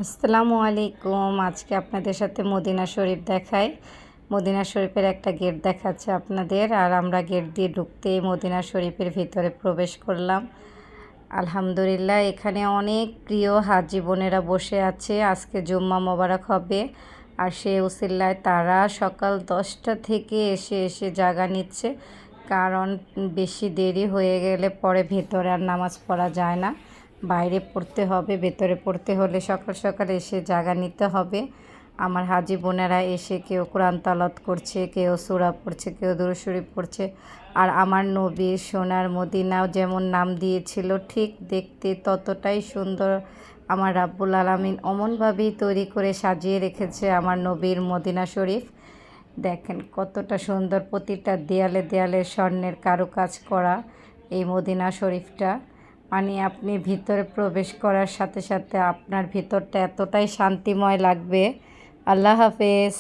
আসসালামু আলাইকুম। আজকে আপনাদের সাথে মদিনা শরীফ দেখাই। মদিনা শরীফের একটা গেট দেখাচ্ছে আপনাদের। আর আমরা গেট দিয়ে ঢুকতেই মদিনা শরীফের ভিতরে প্রবেশ করলাম। আলহামদুলিল্লাহ, এখানে অনেক প্রিয় হাজি বোনেরা বসে আছে। আজকে জুম্মা মোবারক হবে। আর সে উসিল্লায় তারা সকাল 10টা থেকে এসে জাগা নিচ্ছে, কারণ বেশি দেরি হয়ে গেলে পরে ভেতরে আর নামাজ পড়া যায় না। বাইরে পড়তে হবে, ভেতরে পড়তে হলে সকাল সকাল এসে জাগা নিতে হবে। আমার হাজি বোনেরা এসে কেউ কোরআন তালাওয়াত করছে, কেউ সূরা পড়ছে, কেউ দুরূদ শরীফ পড়ছে। আর আমার নবী সোনার মদিনাও যেমন নাম দিয়েছিল, ঠিক দেখতে ততটাই সুন্দর আমার রাব্বুল আলামিন অমনভাবেই তৈরি করে সাজিয়ে রেখেছে আমার নবীর মদিনা শরীফ। দেখেন কতটা সুন্দর, প্রতিটা দেয়ালে দেয়ালে স্বর্ণের কারুকাজ করা এই মদিনা শরীফটা। মানে আপনি ভিতরে প্রবেশ করার সাথে সাথে আপনার ভিতরটা এতটাই শান্তিময় লাগবে। আল্লাহ হাফেজ।